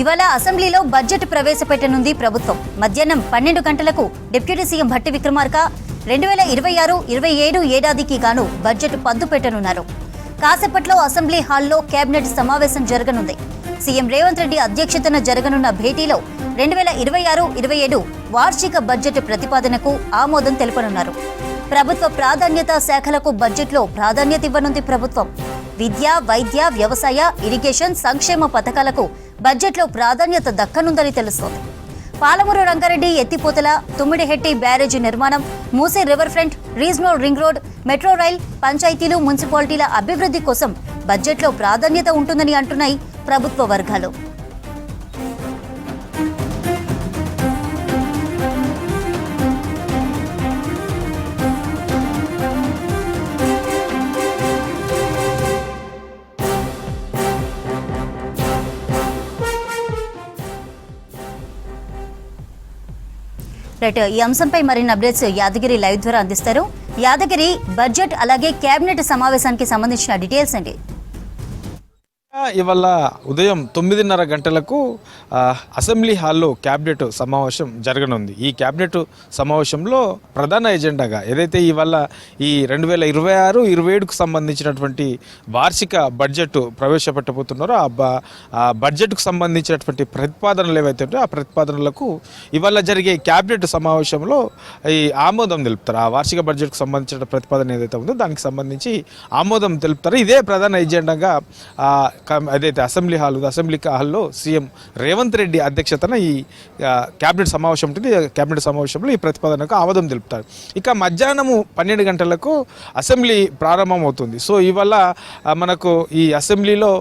ఇవాళ అసెంబ్లీలో బడ్జెట్ ప్రవేశపెట్టనుంది ప్రభుత్వం. మధ్యాహ్నం 12 గంటలకు డిప్యూటీ సీఎం భట్టి విక్రమార్క 2026-27 ఏడాదికి గాను బడ్జెట్ పద్దు పెట్టనున్నారు. కాసేపట్లో అసెంబ్లీ హాల్లో కేబినెట్ సమావేశం జరగనుంది. సీఎం రేవంత్ రెడ్డి అధ్యక్షతన జరగనున్న భేటీలో 2026-27 వార్షిక బడ్జెట్ ప్రతిపాదనకు ఆమోదం తెలుపనున్నారు. ప్రభుత్వ ప్రాధాన్యత శాఖలకు బడ్జెట్లో ప్రాధాన్యత ఇవ్వనుంది ప్రభుత్వం. విద్య, వైద్య, వ్యవసాయ, ఇరిగేషన్, సంక్షేమ పథకాలకు బడ్జెట్లో ప్రాధాన్యత దక్కనుందని తెలుస్తోంది. పాలమూరు రంగారెడ్డి ఎత్తిపోతల, తుమ్మిడిహెట్టి బ్యారేజీ నిర్మాణం, Musi river front, regional ring road, metro rail, పంచాయతీలు, మున్సిపాలిటీల అభివృద్ధి కోసం బడ్జెట్లో ప్రాధాన్యత ఉంటుందని అంటున్నాయి ప్రభుత్వ వర్గాలు. రైట్, ఈ అంశంపై మరిన్ని అప్డేట్స్ యాదగిరి లైవ్ ద్వారా అందిస్తారు. యాదగిరి, బడ్జెట్ అలాగే కేబినెట్ సమావేశానికి సంబంధించిన డీటెయిల్స్ అండి. ఇవాళ ఉదయం 9:30 గంటలకు అసెంబ్లీ హాల్లో క్యాబినెట్ సమావేశం జరగనుంది. ఈ క్యాబినెట్ సమావేశంలో ప్రధాన ఎజెండాగా ఏదైతే ఇవాళ ఈ 2026-27కు సంబంధించినటువంటి వార్షిక బడ్జెట్ ప్రవేశపెట్టబోతున్నారో ఆ బడ్జెట్కు సంబంధించినటువంటి ప్రతిపాదనలు ఏవైతే ఉంటాయో ఆ ప్రతిపాదనలకు ఇవాళ జరిగే క్యాబినెట్ సమావేశంలో ఈ ఆమోదం తెలుపుతారు. ఆ వార్షిక బడ్జెట్కు సంబంధించిన ప్రతిపాదన ఏదైతే ఉందో దానికి సంబంధించి ఆమోదం తెలుపుతారు. ఇదే ప్రధాన ఎజెండాగా ఏదైతే అసెంబ్లీ హాల్లో సీఎం రేవంత్ రెడ్డి అధ్యక్షతన ఈ క్యాబినెట్ సమావేశం ఉంటుంది. క్యాబినెట్ సమావేశంలో ఈ ప్రతిపాదనకు ఆమోదం తెలుపుతారు. ఇక మధ్యాహ్నము 12 గంటలకు అసెంబ్లీ ప్రారంభం అవుతుంది. సో ఇవాళ మనకు ఈ అసెంబ్లీలో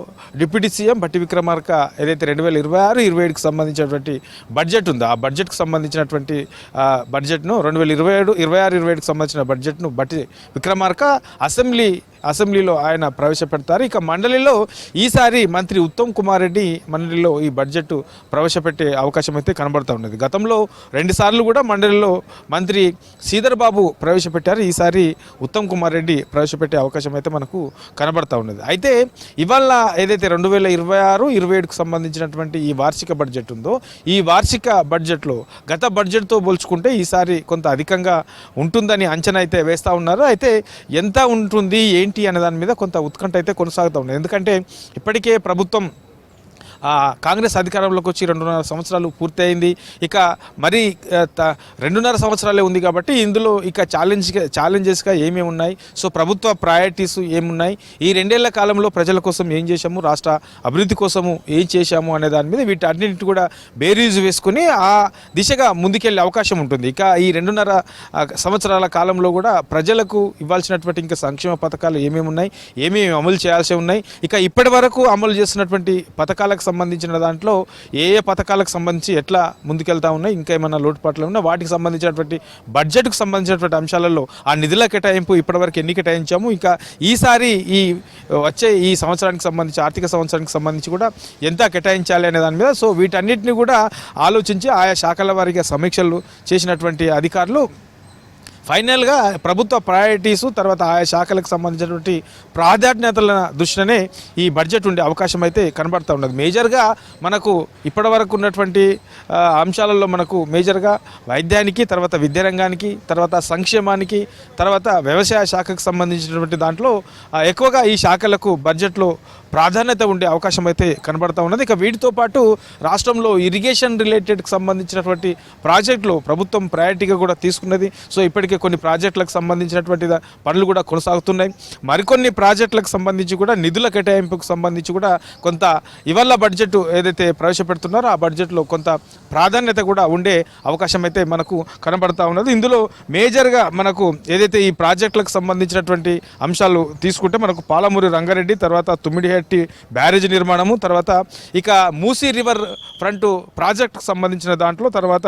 డిప్యూటీ సీఎం భట్టి విక్రమార్క ఏదైతే 2026-27కి సంబంధించినటువంటి బడ్జెట్ ఉందో ఆ బడ్జెట్కు సంబంధించినటువంటి బడ్జెట్ను 2026-27కి సంబంధించిన బడ్జెట్ను భట్టి విక్రమార్క అసెంబ్లీలో ఆయన ప్రవేశపెడతారు. ఇక మండలిలో ఈసారి మంత్రి ఉత్తమ్ కుమార్ రెడ్డి మండలిలో ఈ బడ్జెట్ ప్రవేశపెట్టే అవకాశం అయితే కనబడుతూ ఉన్నది. గతంలో 2 సార్లు కూడా మండలిలో మంత్రి శ్రీధర్ బాబు ప్రవేశపెట్టారు. ఈసారి ఉత్తమ్ కుమార్ రెడ్డి ప్రవేశపెట్టే అవకాశం అయితే మనకు కనబడుతూ ఉన్నది. అయితే ఇవాళ ఏదైతే 2026-27కు సంబంధించినటువంటి ఈ వార్షిక బడ్జెట్ ఉందో ఈ వార్షిక బడ్జెట్లో గత బడ్జెట్తో పోల్చుకుంటే ఈసారి కొంత అధికంగా ఉంటుందని అంచనా అయితే వేస్తూ ఉన్నారు. అయితే ఎంత ఉంటుంది ఏంటి అనే దాని మీద కొంత ఉత్కంఠ అయితే కొనసాగుతూ ఉంది. ఎందుకంటే ఇప్పటికే ప్రభుత్వం కాంగ్రెస్ అధికారంలోకి వచ్చి 2.5 సంవత్సరాలు పూర్తయింది. ఇక మరి 2.5 సంవత్సరాలే ఉంది కాబట్టి ఇందులో ఇక ఛాలెంజెస్గా ఏమేమి ఉన్నాయి, సో ప్రభుత్వ ప్రయారిటీస్ ఏమున్నాయి, ఈ 2 ఏళ్ల కాలంలో ప్రజల కోసం ఏం చేశాము, రాష్ట్ర అభివృద్ధి కోసము ఏం చేశాము అనే దాని మీద వీటన్నింటి కూడా బేరీజు వేసుకుని ఆ దిశగా ముందుకెళ్ళే అవకాశం ఉంటుంది. ఇక ఈ 2.5 సంవత్సరాల కాలంలో కూడా ప్రజలకు ఇవ్వాల్సినటువంటి ఇంకా సంక్షేమ పథకాలు ఏమేమి ఉన్నాయి, ఏమేమి అమలు చేయాల్సి ఉన్నాయి, ఇక ఇప్పటి వరకు అమలు చేస్తున్నటువంటి పథకాలకు సంబంధించిన దాంట్లో ఏ పథకాలకు సంబంధించి ఎట్లా ముందుకెళ్తా ఉన్నాయి, ఇంకా ఏమైనా లోటుపాట్లు ఉన్నాయి, వాటికి సంబంధించినటువంటి బడ్జెట్కు సంబంధించినటువంటి అంశాలలో ఆ నిధుల కేటాయింపు ఇప్పటివరకు ఎన్ని కేటాయించాము, ఇంకా ఈసారి వచ్చే ఈ సంవత్సరానికి సంబంధించి ఆర్థిక సంవత్సరానికి సంబంధించి కూడా ఎంత కేటాయించాలి అనే దాని మీద సో వీటన్నిటిని కూడా ఆలోచించి ఆయా శాఖల వారీగా సమీక్షలు చేసినటువంటి అధికారులు ఫైనల్గా ప్రభుత్వ ప్రయారిటీస్ తర్వాత ఆయా శాఖలకు సంబంధించినటువంటి ప్రాధాన్యతల దృష్టినే ఈ బడ్జెట్ ఉండే అవకాశం అయితే కనబడుతూ ఉన్నది. మేజర్గా మనకు ఇప్పటి వరకు ఉన్నటువంటి అంశాలలో మనకు మేజర్గా వైద్యానికి, తర్వాత విద్యారంగానికి, తర్వాత సంక్షేమానికి, తర్వాత వ్యవసాయ శాఖకు సంబంధించినటువంటి దాంట్లో ఎక్కువగా ఈ శాఖలకు బడ్జెట్లో ప్రాధాన్యత ఉండే అవకాశం అయితే కనబడుతూ ఉన్నది. ఇక వీటితో పాటు రాష్ట్రంలో ఇరిగేషన్ రిలేటెడ్కి సంబంధించినటువంటి ప్రాజెక్టులు ప్రభుత్వం ప్రయారిటీగా కూడా తీసుకున్నది. సో ఇప్పటికే కొన్ని ప్రాజెక్టులకు సంబంధించినటువంటి పనులు కూడా కొనసాగుతున్నాయి. మరికొన్ని ప్రాజెక్టులకు సంబంధించి కూడా నిధుల కేటాయింపుకు సంబంధించి కూడా కొంత ఇవాళ బడ్జెట్ ఏదైతే ప్రవేశపెడుతున్నారో ఆ బడ్జెట్లో కొంత ప్రాధాన్యత కూడా ఉండే అవకాశం అయితే మనకు కనబడుతూ ఉన్నది. ఇందులో మేజర్గా మనకు ఏదైతే ఈ ప్రాజెక్టులకు సంబంధించినటువంటి అంశాలు తీసుకుంటే మనకు పాలమూరు రంగారెడ్డి, తర్వాత తుమ్మిడిహెట్టి బ్యారేజ్ నిర్మాణము, తర్వాత ఇక మూసీ రివర్ ఫ్రంట్ ప్రాజెక్టుకు సంబంధించిన దాంట్లో, తర్వాత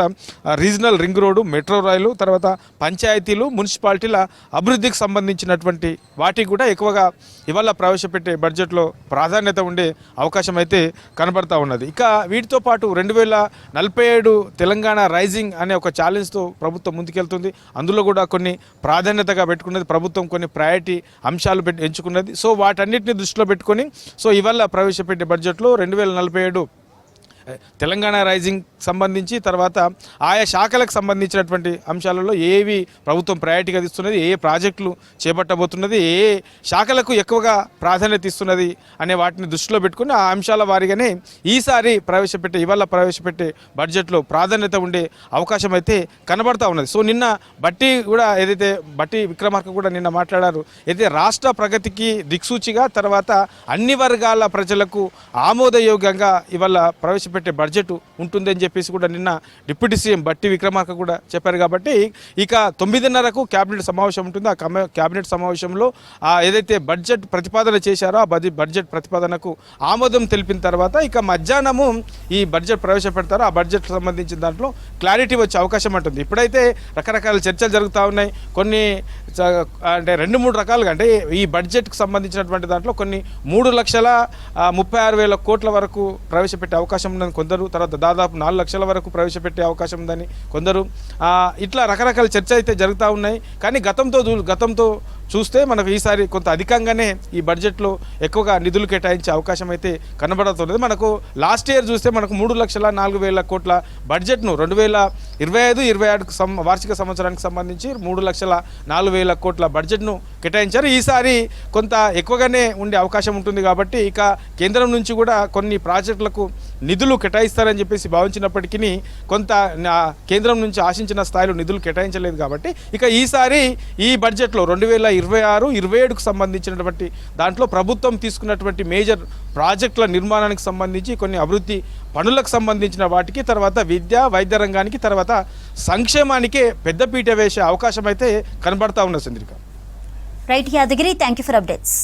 రీజనల్ రింగ్ రోడ్డు, మెట్రో రైలు, తర్వాత పంచాయతీలు, మున్సిపాలిటీల అభివృద్ధికి సంబంధించినటువంటి వాటికి కూడా ఎక్కువగా ఇవాళ ప్రవేశపెట్టే బడ్జెట్లో ప్రాధాన్యత ఉండే అవకాశం అయితే కనబడతా ఉన్నది. ఇక వీటితో పాటు 2047 తెలంగాణ రైజింగ్ అనే ఒక ఛాలెంజ్తో ప్రభుత్వం ముందుకెళ్తుంది. అందులో కూడా కొన్ని ప్రాధాన్యతగా పెట్టుకున్నది ప్రభుత్వం, కొన్ని ప్రయారిటీ అంశాలు ఎంచుకున్నది. సో వాటన్నిటిని దృష్టిలో పెట్టుకొని సో ఇవాళ ప్రవేశపెట్టే బడ్జెట్లో 2047 తెలంగాణ రైజింగ్ సంబంధించి తర్వాత ఆయా శాఖలకు సంబంధించినటువంటి అంశాలలో ఏవి ప్రభుత్వం ప్రయారిటీగా ఇస్తున్నది, ఏ ప్రాజెక్టులు చేపట్టబోతున్నది, ఏ శాఖలకు ఎక్కువగా ప్రాధాన్యత ఇస్తున్నది అనే వాటిని దృష్టిలో పెట్టుకుని ఆ అంశాల వారీగానే ఈసారి ఇవాళ ప్రవేశపెట్టే బడ్జెట్లో ప్రాధాన్యత ఉండే అవకాశం అయితే కనబడతా ఉన్నది. సో నిన్న బట్టి విక్రమార్క కూడా నిన్న మాట్లాడారు. అయితే రాష్ట్ర ప్రగతికి దిక్సూచిగా తర్వాత అన్ని వర్గాల ప్రజలకు ఆమోదయోగ్యంగా ఇవాళ ప్రవేశపెట్టే బడ్జెట్ ఉంటుందని చెప్పేసి కూడా నిన్న డిప్యూటీ సీఎం బట్టి విక్రమార్క కూడా చెప్పారు. కాబట్టి ఇక 9:30కు క్యాబినెట్ సమావేశం ఉంటుంది. ఆ క్యాబినెట్ సమావేశంలో ఏదైతే బడ్జెట్ ప్రతిపాదన చేశారో ఆ బడ్జెట్ ప్రతిపాదనకు ఆమోదం తెలిపిన తర్వాత ఇక మధ్యాహ్నము ఈ బడ్జెట్ ప్రవేశపెడతారో ఆ బడ్జెట్ సంబంధించిన దాంట్లో క్లారిటీ వచ్చే అవకాశం ఉంటుంది. ఇప్పుడైతే రకరకాల చర్చలు జరుగుతూ ఉన్నాయి. కొన్ని అంటే 2-3 రకాలుగా అంటే ఈ బడ్జెట్కి సంబంధించినటువంటి దాంట్లో కొన్ని 3,36,000 కోట్ల వరకు ప్రవేశపెట్టే అవకాశం ఉందని కొందరు, తర్వాత దాదాపు 4 లక్షల వరకు ప్రవేశపెట్టే అవకాశం ఉందని కొందరు, ఇట్లా రకరకాల చర్చ అయితే జరుగుతూ ఉన్నాయి. కానీ గతంతో చూస్తే మనకు ఈసారి కొంత అధికంగానే ఈ బడ్జెట్లో ఎక్కువగా నిధులు కేటాయించే అవకాశం అయితే కనబడుతున్నది. మనకు లాస్ట్ ఇయర్ చూస్తే మనకు 3,04,000 కోట్ల బడ్జెట్ను 2025-26 వార్షిక సంవత్సరానికి సంబంధించి 3,04,000 కోట్ల బడ్జెట్ను కేటాయించారు. ఈసారి కొంత ఎక్కువగానే ఉండే అవకాశం ఉంటుంది. కాబట్టి ఇక కేంద్రం నుంచి కూడా కొన్ని ప్రాజెక్టులకు నిధులు కేటాయిస్తారని చెప్పేసి భావించినప్పటికీ కొంత కేంద్రం నుంచి ఆశించిన స్థాయిలో నిధులు కేటాయించలేదు. కాబట్టి ఇక ఈసారి ఈ బడ్జెట్లో 2026-27కు సంబంధించినటువంటి దాంట్లో ప్రభుత్వం తీసుకున్నటువంటి మేజర్ ప్రాజెక్టుల నిర్మాణానికి సంబంధించి కొన్ని అభివృద్ధి పనులకు సంబంధించిన వాటికి, తర్వాత విద్య వైద్య రంగానికి, తర్వాత సంక్షేమానికే పెద్దపీట వేసే అవకాశం అయితే కనబడతా ఉన్న Chandrika. Right Yadagiri, thank you for updates.